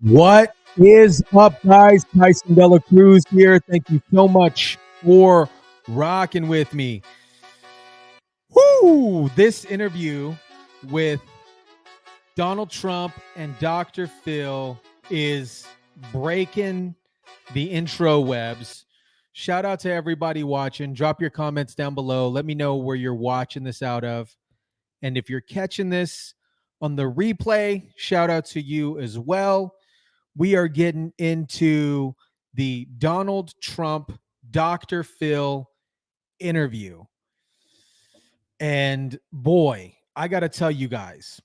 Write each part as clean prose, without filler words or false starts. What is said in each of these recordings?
What is up, guys? Tyson Dela Cruz here. Thank you so much for rocking with me. Woo! This interview with Donald Trump and Dr. Phil is breaking the intro webs. Shout out to everybody watching. Drop your comments down below. Let me know where you're watching this out of. And if you're catching this on the replay, shout out to you as well. We are getting into the Donald Trump, Dr. Phil interview. And boy, I got to tell you guys,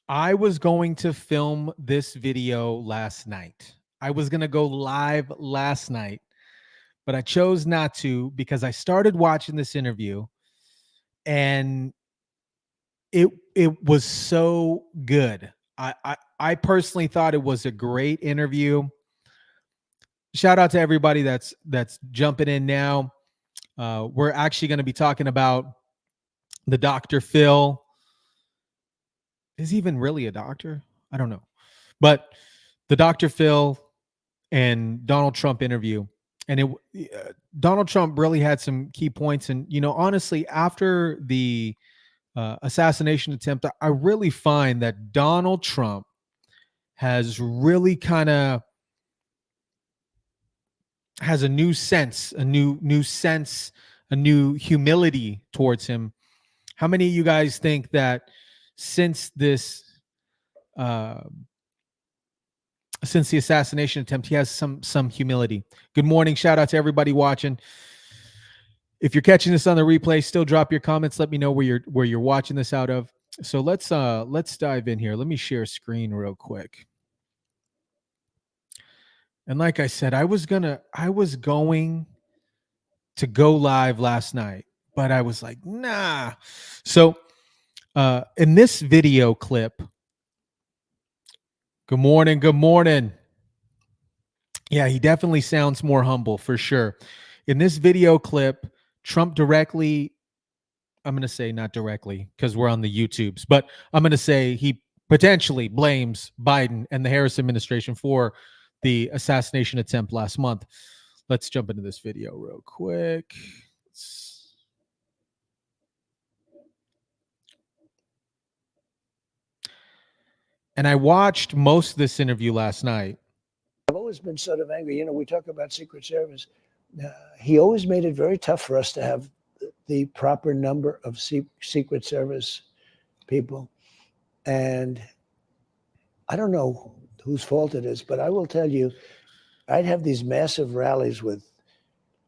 I was going to film this video last night. I was going to go live last night, but I chose not to because I started watching this interview and it was so good. I personally thought it was a great interview. Shout out to everybody that's jumping in now. We're actually going to be talking about the Dr. Phil. Is he even really a doctor? I don't know. But the Dr. Phil and Donald Trump interview. And Donald Trump really had some key points. And, you know, honestly, after the assassination attempt, I really find that Donald Trump has really kind of has a new sense, a new humility towards him. How many of you guys think that since this since the assassination attempt, he has some humility? Good morning. Shout out to everybody watching. If you're catching this on the replay, still drop your comments. Let me know where you're watching this out of. So let's dive in here. Let me share screen real quick. And like I said, I was going to go live last night, but I was like, nah. So in this video clip, good morning. Yeah, he definitely sounds more humble for sure. In this video clip, Trump directly, I'm going to say not directly because we're on the YouTubes, but I'm going to say he potentially blames Biden and the Harris administration for the assassination attempt last month. Let's jump into this video real quick. And I watched most of this interview last night. I've always been sort of angry. You know, we talk about Secret Service. He always made it very tough for us to have the proper number of Secret Service people. And I don't know whose fault it is, but I will tell you, I'd have these massive rallies with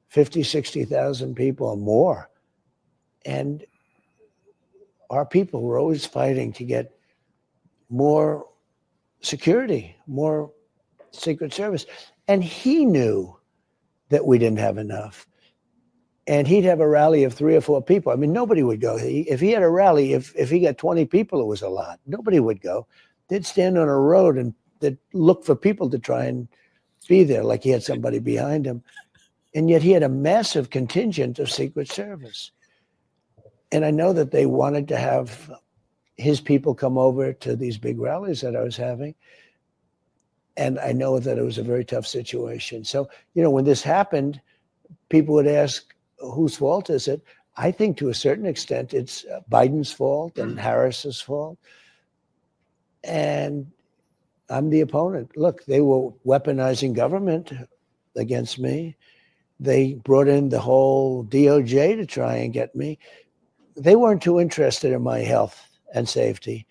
50, 60,000 people or more. And our people were always fighting to get more security, more Secret Service. And he knew that we didn't have enough. And he'd have a rally of 3 or 4 people. I mean, nobody would go. If he had a rally, if he got 20 people, it was a lot. Nobody would go. They'd stand on a road and they'd look for people to try and be there, like he had somebody behind him. And yet he had a massive contingent of Secret Service. And I know that they wanted to have his people come over to these big rallies that I was having. And I know that it was a very tough situation. So, you know, when this happened, people would ask, whose fault is it? I think to a certain extent, it's Biden's fault and Harris's fault. And I'm the opponent. Look, they were weaponizing government against me. They brought in the whole DOJ to try and get me. They weren't too interested in my health and safety.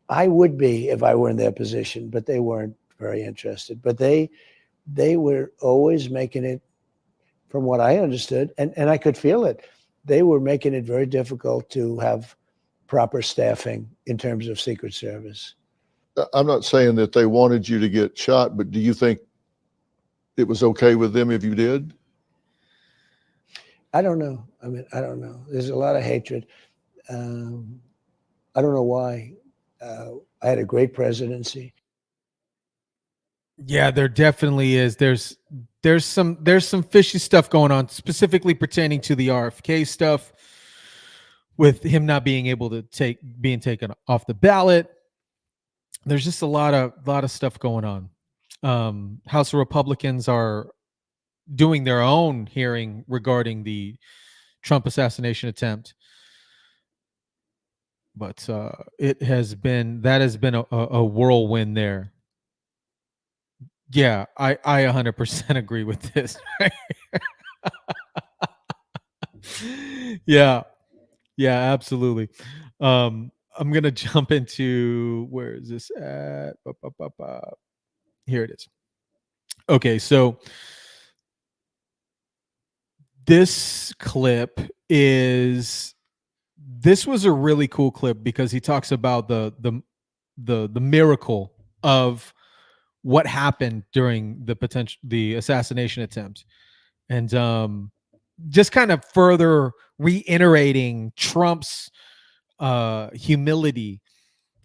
I would be if I were in their position, but they weren't very interested. But they were always making it, from what I understood, and I could feel it, they were making it very difficult to have proper staffing in terms of Secret Service. I'm not saying that they wanted you to get shot, but do you think it was okay with them if you did? I don't know. I mean, I don't know. There's a lot of hatred. I don't know why. I had a great presidency. Yeah, there definitely is. There's some fishy stuff going on, specifically pertaining to the RFK stuff, with him not being able to being taken off the ballot. there's just a lot of stuff going on. House of Republicans are doing their own hearing regarding the Trump assassination attempt. But it has been a whirlwind there. Yeah, I 100% agree with this. Yeah, yeah, absolutely. I'm gonna jump into, where is this at? Here it is. Okay, so this clip is this was a really cool clip because he talks about the miracle of what happened during the assassination attempt, and just kind of further reiterating Trump's humility.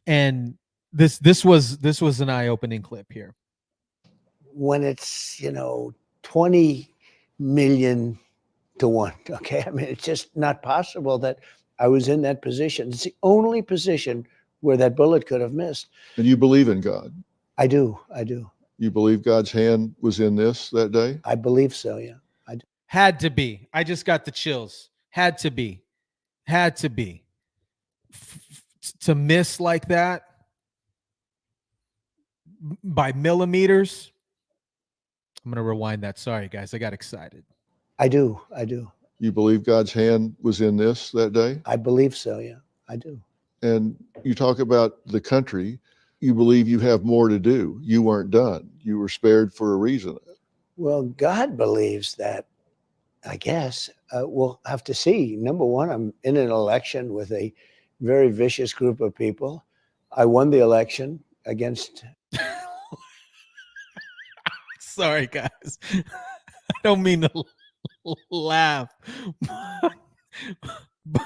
And this was an eye-opening clip here. When it's 20 million to 1, okay, I mean, it's just not possible that I was in that position. It's the only position where that bullet could have missed. And you believe in God? I do. You believe God's hand was in this that day? I believe so, yeah. I do. Had to be. I just got the chills. Had to be. To miss like that by millimeters. I'm gonna rewind that. Sorry, guys, I got excited. I do. You believe God's hand was in this that day? I believe so, yeah. I do. And you talk about the country. You believe you have more to do. You weren't done. You were spared for a reason. Well, God believes that, I guess. We'll have to see. Number one, I'm in an election with a very vicious group of people. I won the election against. Sorry, guys. I don't mean to laugh.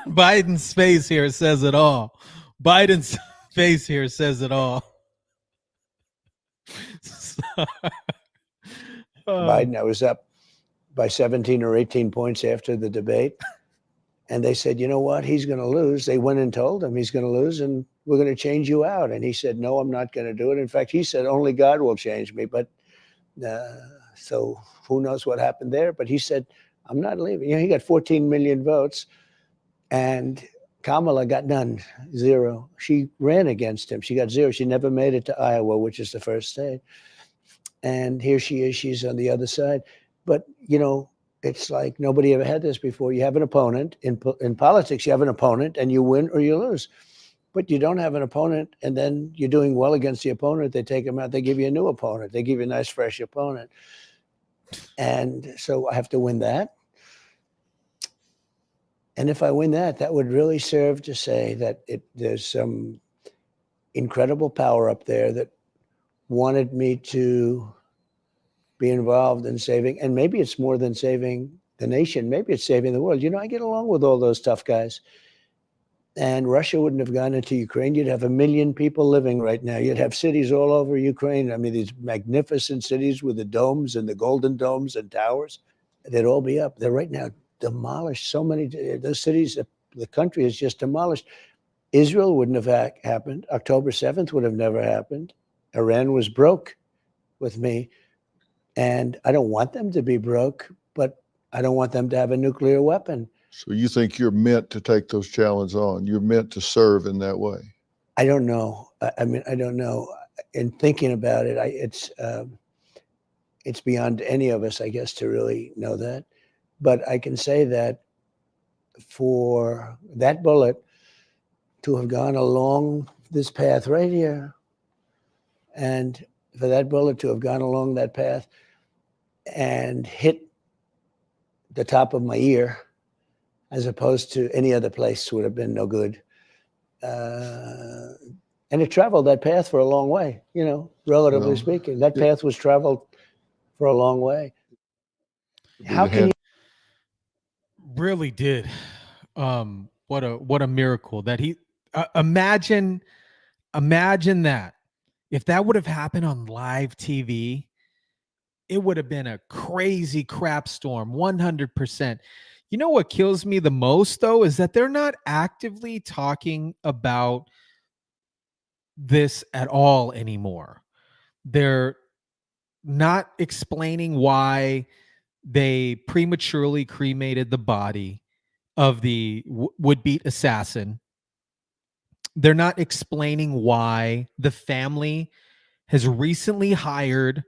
Biden's face here says it all. Biden's face here says it all. Biden, I was up by 17 or 18 points after the debate. And they said, you know what? He's going to lose. They went and told him he's going to lose and we're going to change you out. And he said, no, I'm not going to do it. In fact, he said, only God will change me. But so who knows what happened there? But he said, I'm not leaving. He got 14 million votes. And Kamala got none, 0. She ran against him. She got 0. She never made it to Iowa, which is the first state. And here she is. She's on the other side. But, it's like nobody ever had this before. You have an opponent. In politics, you have an opponent and you win or you lose. But you don't have an opponent and then you're doing well against the opponent. They take him out. They give you a new opponent. They give you a nice, fresh opponent. And so I have to win that. And if I win that, that would really serve to say that there's some incredible power up there that wanted me to be involved in saving, and maybe it's more than saving the nation. Maybe it's saving the world. I get along with all those tough guys. And Russia wouldn't have gone into Ukraine. You'd have 1 million people living right now. You'd have cities all over Ukraine. I mean, these magnificent cities with the domes and the golden domes and towers, they'd all be up. They're right now demolished. So many, those cities, the country is just demolished. Israel wouldn't have happened. October 7th would have never happened. Iran was broke with me. And I don't want them to be broke, but I don't want them to have a nuclear weapon. So you think you're meant to take those challenges on? You're meant to serve in that way? I don't know. I mean, I don't know. In thinking about it, it's beyond any of us, I guess, to really know that. But I can say that for that bullet to have gone along this path right here, and for that bullet to have gone along that path and hit the top of my ear, as opposed to any other place, would have been no good. And it traveled that path for a long way, relatively speaking. That path was traveled for a long way. How can you? Really did. What a miracle that he. Imagine that. If that would have happened on live TV, it would have been a crazy crap storm, 100%. You know what kills me the most, though, is that they're not actively talking about this at all anymore. They're not explaining why they prematurely cremated the body of the would-be assassin. They're not explaining why the family has recently hired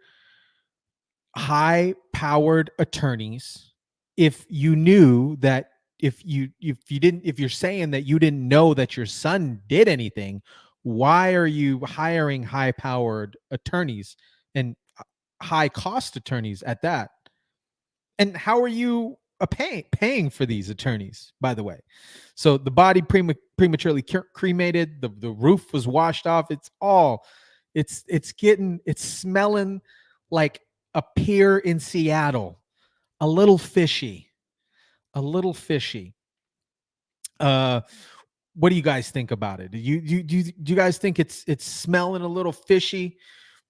high-powered attorneys. If you knew that, if you're saying that you didn't know that your son did anything, why are you hiring high-powered attorneys and high-cost attorneys at that? And how are you paying for these attorneys, by the way? So the body prematurely cremated, the roof was washed off. It's smelling like a pier in Seattle. A little fishy. A little fishy. What do you guys think about it? Do you guys think it's smelling a little fishy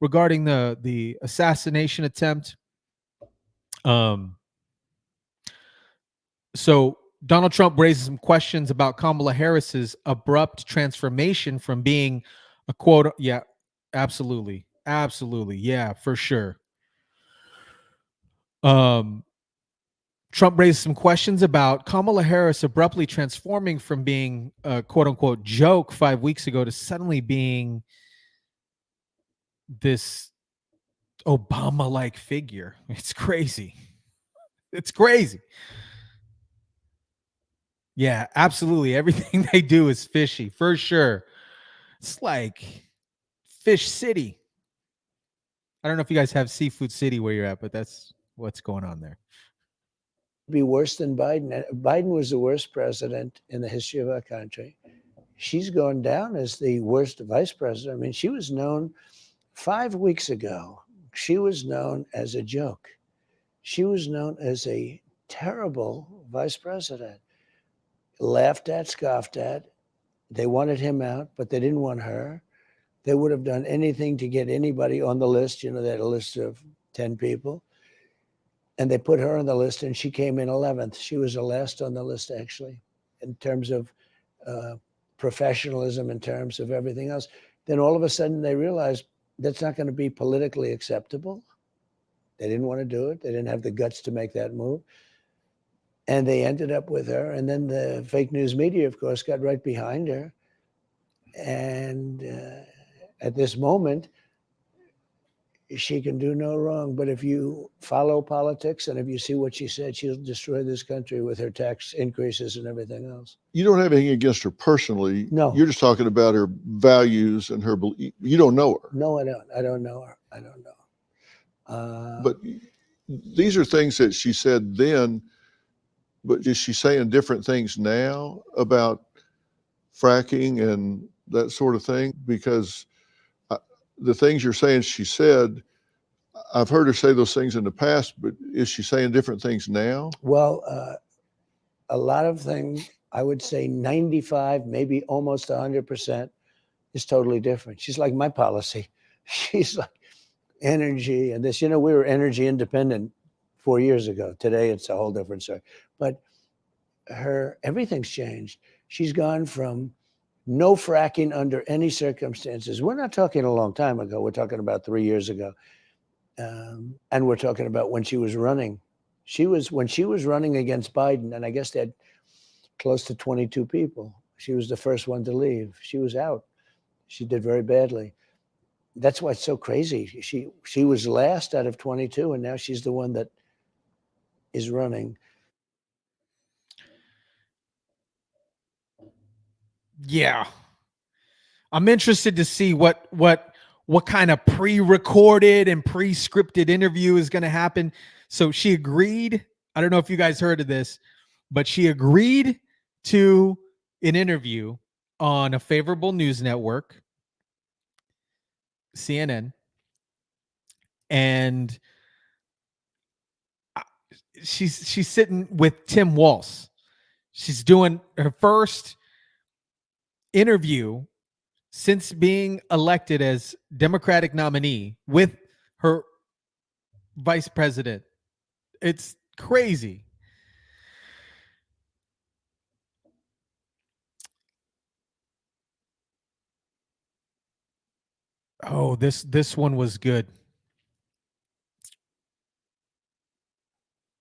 regarding the assassination attempt? So Donald Trump raises some questions about Kamala Harris's abrupt transformation from being a quote. Yeah, absolutely. Absolutely. Yeah, for sure. Trump raised some questions about Kamala Harris abruptly transforming from being a quote unquote joke 5 weeks ago to suddenly being this Obama like figure. It's crazy. It's crazy. Yeah, absolutely. Everything they do is fishy for sure. It's like Fish City. I don't know if you guys have Seafood City where you're at, but that's what's going on there. Be worse than Biden. Biden was the worst president in the history of our country. She's gone down as the worst vice president. I mean, she was known 5 weeks ago. She was known as a joke. She was known as a terrible vice president. Laughed at, scoffed at. They wanted him out, but they didn't want her. They would have done anything to get anybody on the list. You know, they had a list of 10 people. And they put her on the list, and she came in 11th. She was the last on the list, actually, in terms of professionalism, in terms of everything else. Then all of a sudden they realized that's not going to be politically acceptable. They didn't want to do it. They didn't have the guts to make that move. And they ended up with her. And then the fake news media, of course, got right behind her. And at this moment, she can do no wrong. But if you follow politics and if you see what she said, she'll destroy this country with her tax increases and everything else. You don't have anything against her personally. No. You're just talking about her values and her belief. You don't know her. No, I don't. I don't know her. I don't know. But these are things that she said then, but is she saying different things now about fracking and that sort of thing? Because the things you're saying she said, I've heard her say those things in the past, but is she saying different things now? Well, a lot of things, I would say 95, maybe almost 100% is totally different. She's like my policy. She's like energy and this. You know, we were energy independent 4 years ago. Today, it's a whole different story. But everything's changed. She's gone from no fracking under any circumstances. We're not talking a long time ago. We're talking about 3 years ago. And we're talking about when she was running. When she was running against Biden, and I guess they had close to 22 people. She was the first one to leave. She was out. She did very badly. That's why it's so crazy. She was last out of 22, and now she's the one that is running. Yeah. I'm interested to see what kind of pre-recorded and pre-scripted interview is going to happen. So she agreed. I don't know if you guys heard of this, but she agreed to an interview on a favorable news network, CNN, and she's sitting with Tim Walz. She's doing her first interview since being elected as Democratic nominee with her vice president. It's crazy. Oh, this one was good.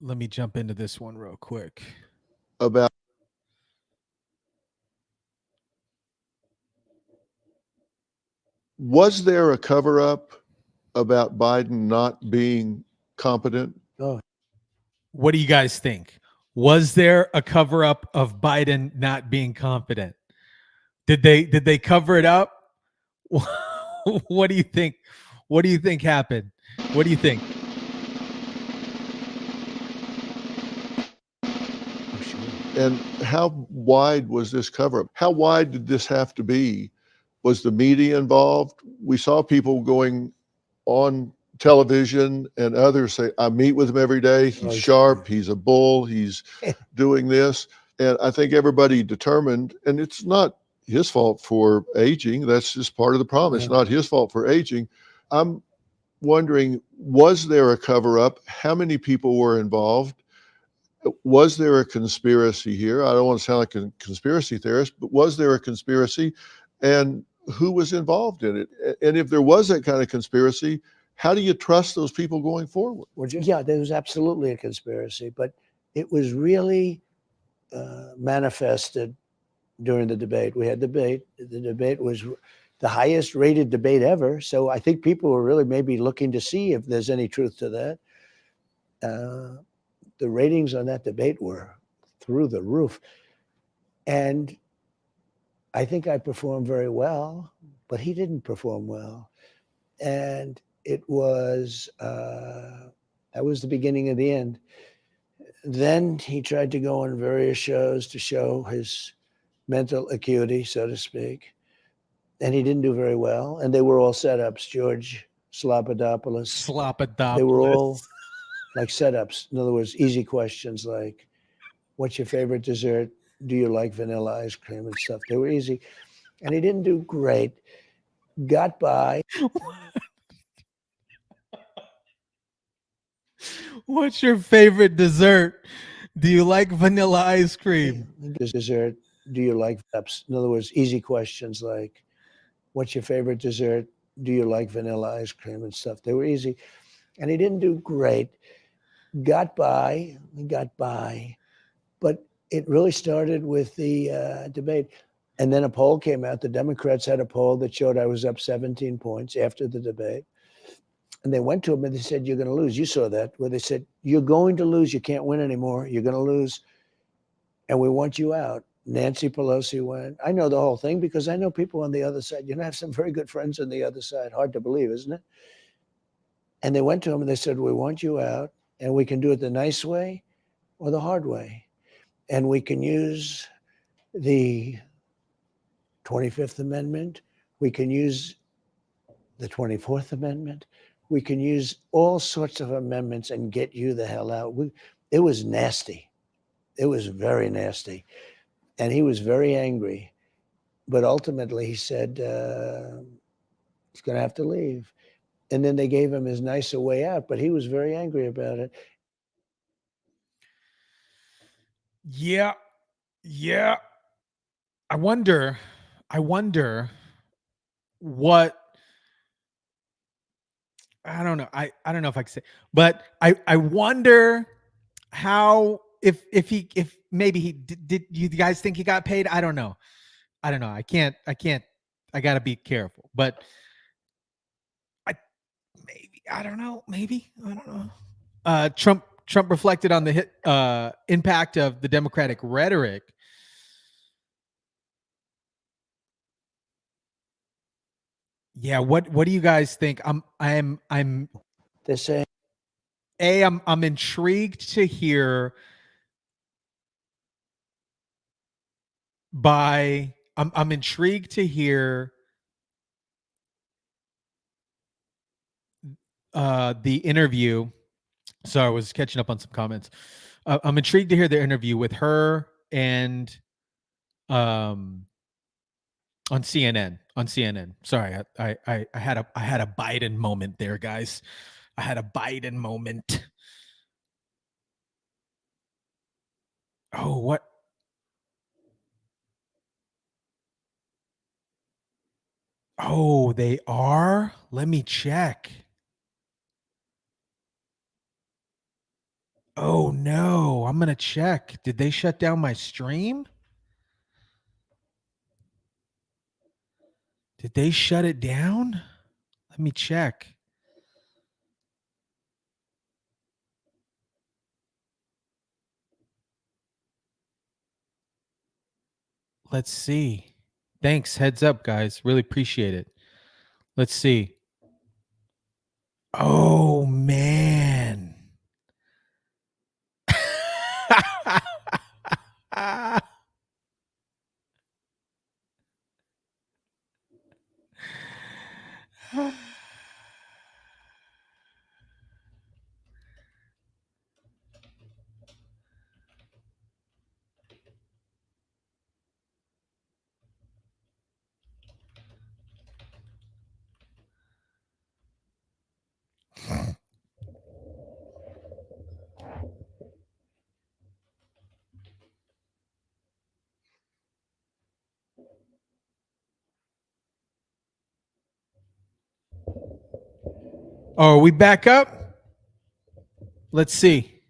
Let me jump into this one real quick. About was there a cover up about Biden not being competent? Oh, What do you guys think? Was there a cover up of Biden not being competent? Did they cover it up? What do you think? What do you think happened? What do you think? oh, sure. And how wide was this cover up? How wide did this have to be? Was the media involved? We saw people going on television and others say, I meet with him every day. He's Oh, sharp. He's a bull. He's doing this. And I think everybody determined, and it's not his fault for aging. That's just part of the problem. It's Yeah. not his fault for aging. I'm wondering, was there a cover up? How many people were involved? Was there a conspiracy here? I don't want to sound like a conspiracy theorist, but was there a conspiracy? And who was involved in it? And if there was that kind of conspiracy, how do you trust those people going forward? Yeah, there was absolutely a conspiracy, but it was really manifested during the debate. We had debate. The debate was the highest rated debate ever. So I think people were really maybe looking to see if there's any truth to that. The ratings on that debate were through the roof. And I think I performed very well, but he didn't perform well. And it was, that was the beginning of the end. Then he tried to go on various shows to show his mental acuity, so to speak. And he didn't do very well. And they were all setups. George Slopadopoulos, they were all like setups. In other words, easy questions like, what's your favorite dessert? Do you like vanilla ice cream and stuff? They were easy. And he didn't do great. Got by. What's your favorite dessert? Do you like vanilla ice cream? Dessert. Do you like ups? In other words, easy questions like, what's your favorite dessert? Do you like vanilla ice cream and stuff? They were easy. And he didn't do great. Got by. He got by. But it really started with the debate. And then a poll came out. The Democrats had a poll that showed I was up 17 points after the debate. And they went to him and they said, you're going to lose. You saw that, where they said, you're going to lose. You can't win anymore. You're going to lose. And we want you out. Nancy Pelosi went. I know the whole thing because I know people on the other side. You know, I have some very good friends on the other side. Hard to believe, isn't it? And they went to him and they said, we want you out. And we can do it the nice way or the hard way. And we can use the 25th Amendment. We can use the 24th Amendment. We can use all sorts of amendments and get you the hell out. It was nasty. It was very nasty. And he was very angry. But ultimately, he said he's going to have to leave. And then they gave him his nicer way out. But he was very angry about it. Yeah. Yeah. I wonder what I don't know. I don't know if I can say, but I wonder how if maybe he did you guys think he got paid? I don't know. I can't I got to be careful. But I maybe I don't know. Maybe I don't know. Trump reflected on the impact of the Democratic rhetoric. Yeah, what do you guys think? I'm They're saying I'm intrigued to hear I'm intrigued to hear the interview. So I was catching up on some comments. I'm intrigued to hear the interview with her and um on CNN. On CNN. Sorry, I had a Biden moment there, guys. I had a Biden moment. Oh, what? Oh, they are? Let me check. Oh no, I'm gonna check. Did they shut down my stream? Did they shut it down? Let me check. Let's see. Thanks. Heads up, guys. Really appreciate it. Let's see. Oh man. Oh, are we back up? Let's see.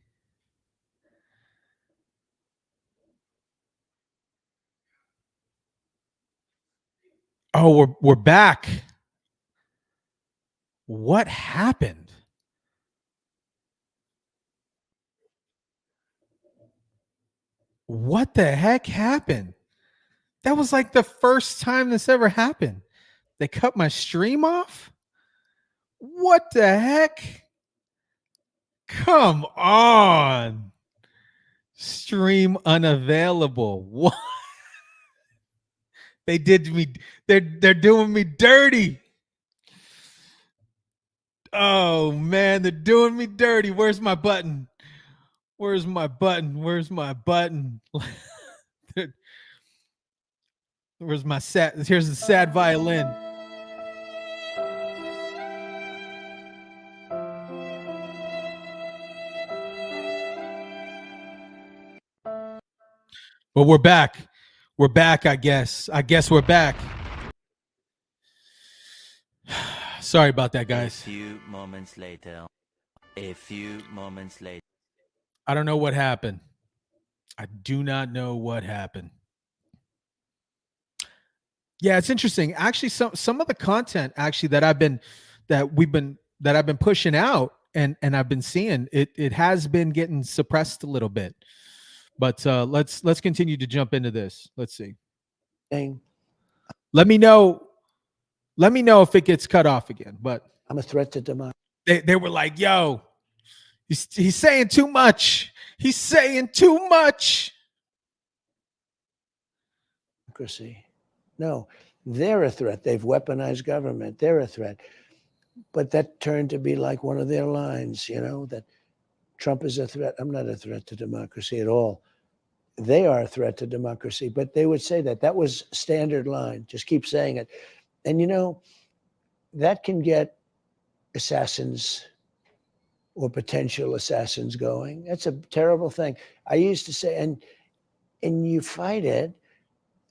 Oh, we're back. What happened? What the heck happened? That was like the first time this ever happened. They cut my stream off? What the heck? Come on. Stream unavailable. What? They did me. They're doing me dirty. Oh man, they're doing me dirty. Where's my button? Where's my button? Where's my button? Where's my sad? Here's the sad violin. But we're back. We're back, I guess. I guess we're back. Sorry about that, guys. A few moments later. I don't know what happened. I do not know what happened. Yeah, it's interesting. Actually, some of the content actually that I've been pushing out and I've been seeing it has been getting suppressed a little bit. But let's continue to jump into this. Let's see. Let me know if it gets cut off again. But I'm a threat to democracy. They were like, "Yo, he's saying too much. He's saying too much." No, they're a threat. They've weaponized government. They're a threat. But that turned to be like one of their lines, that Trump is a threat. I'm not a threat to democracy at all. They are a threat to democracy, but they would say that. That was standard line. Just keep saying it. And, that can get assassins or potential assassins going. That's a terrible thing. I used to say, and you fight it,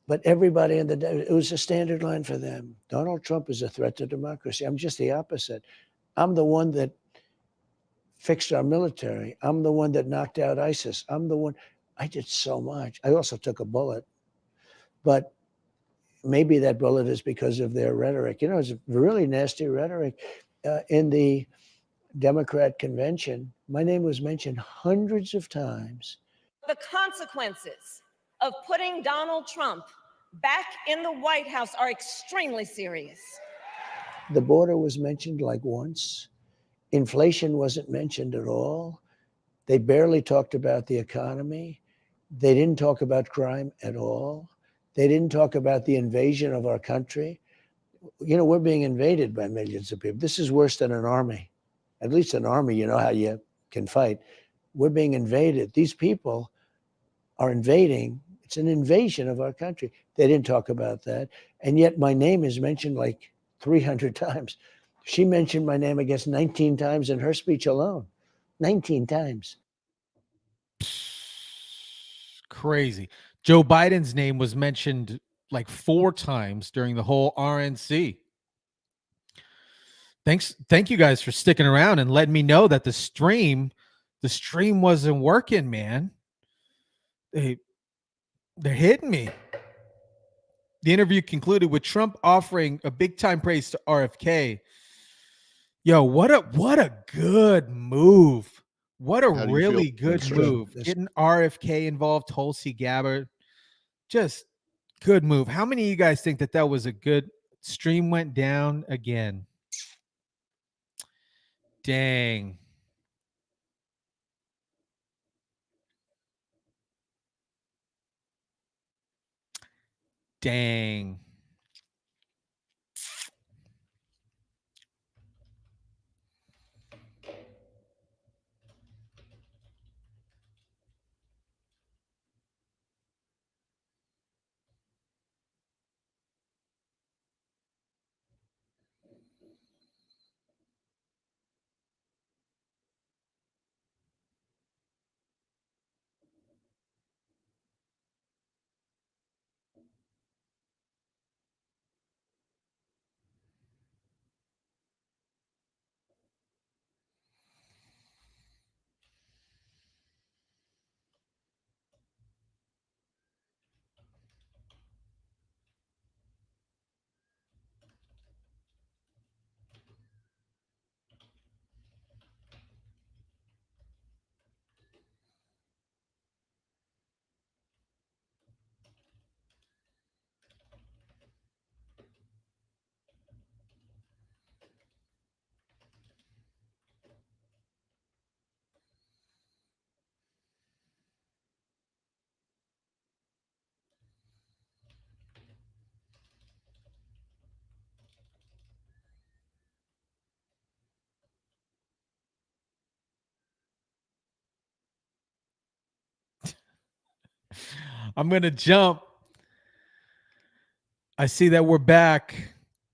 but everybody it was a standard line for them. Donald Trump is a threat to democracy. I'm just the opposite. I'm the one that fixed our military. I'm the one that knocked out ISIS. I did so much. I also took a bullet, but maybe that bullet is because of their rhetoric. It's a really nasty rhetoric. In the Democrat convention, my name was mentioned hundreds of times. The consequences of putting Donald Trump back in the White House are extremely serious. The border was mentioned like once. Inflation wasn't mentioned at all. They barely talked about the economy. They didn't talk about crime at all. They didn't talk about the invasion of our country. We're being invaded by millions of people. This is worse than an army. At least an army, you know how you can fight. We're being invaded. These people are invading. It's an invasion of our country. They didn't talk about that. And yet my name is mentioned like 300 times. She mentioned my name, I guess, 19 times in her speech alone. 19 times. Crazy. Joe Biden's name was mentioned like 4 times during the whole RNC. Thank you guys for sticking around and letting me know that the stream wasn't working, man. They're hitting me. The interview concluded with Trump offering a big time praise to RFK. Yo, what a good move. What a How do you feel? really good That's move. true. Getting RFK involved, Tulsi Gabbard. Just good move. How many of you guys think that was a good stream? Went down again. Dang. Dang. I'm going to jump. I see that we're back,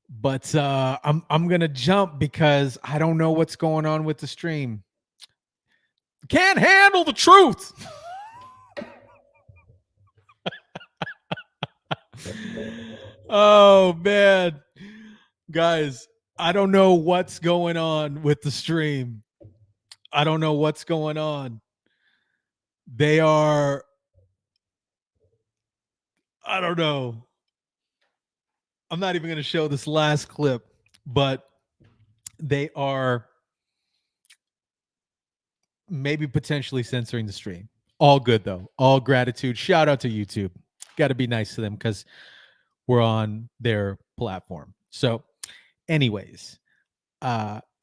but I'm going to jump because I don't know what's going on with the stream. Can't handle the truth. Oh man. Guys, I don't know what's going on with the stream. I don't know what's going on. They are, I don't know. I'm not even going to show this last clip, but they are maybe potentially censoring the stream. All good though. All gratitude. Shout out to YouTube. Got to be nice to them because we're on their platform. So, anyways,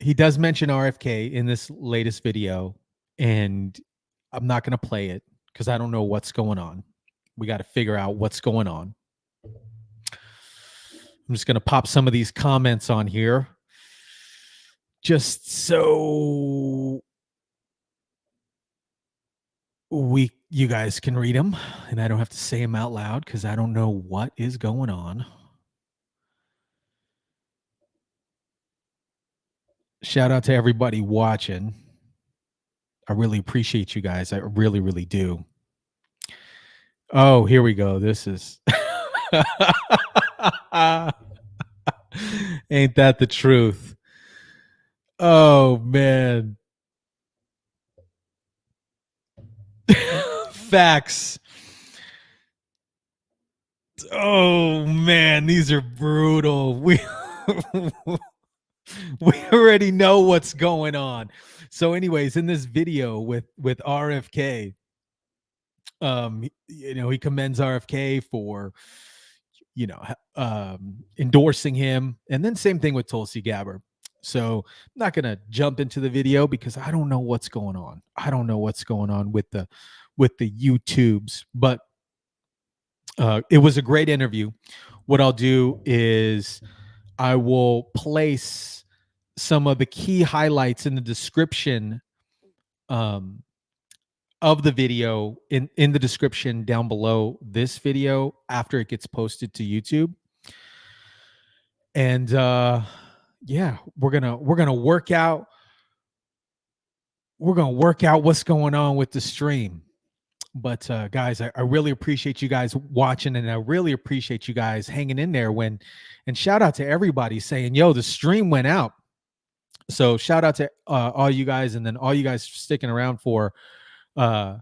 he does mention RFK in this latest video, and I'm not going to play it because I don't know what's going on. We got to figure out what's going on. I'm just going to pop some of these comments on here just so you guys can read them and I don't have to say them out loud because I don't know what is going on. Shout out to everybody watching. I really appreciate you guys. I really, really do. Oh, here we go. This is ain't that the truth? Oh man. Facts. Oh man, these are brutal. We already know what's going on. So anyways, in this video with RFK, he commends RFK for endorsing him, and then same thing with Tulsi Gabbard. So I'm not gonna jump into the video because I don't know what's going on. I don't know what's going on with the YouTubes, but it was a great interview. What I'll do is I will place some of the key highlights in the description of the video in the description down below this video after it gets posted to YouTube. And yeah, we're gonna work out what's going on with the stream. But guys, I really appreciate you guys watching, and I really appreciate you guys hanging in there and shout out to everybody saying, yo, the stream went out. So shout out to all you guys, and then all you guys sticking around for uh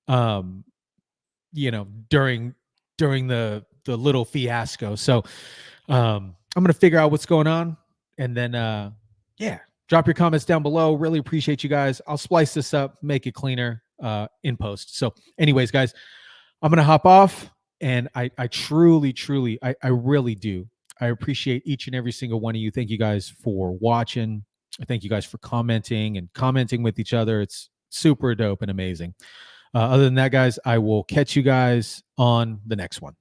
during the little fiasco. So I'm gonna figure out what's going on, and then yeah, drop your comments down below. Really appreciate you guys. I'll splice this up, make it cleaner in post. So anyways, guys, I'm gonna hop off, and I truly I really do, I appreciate each and every single one of you. Thank you guys for watching. Thank you guys for commenting with each other. It's super dope and amazing. Other than that, guys, I will catch you guys on the next one.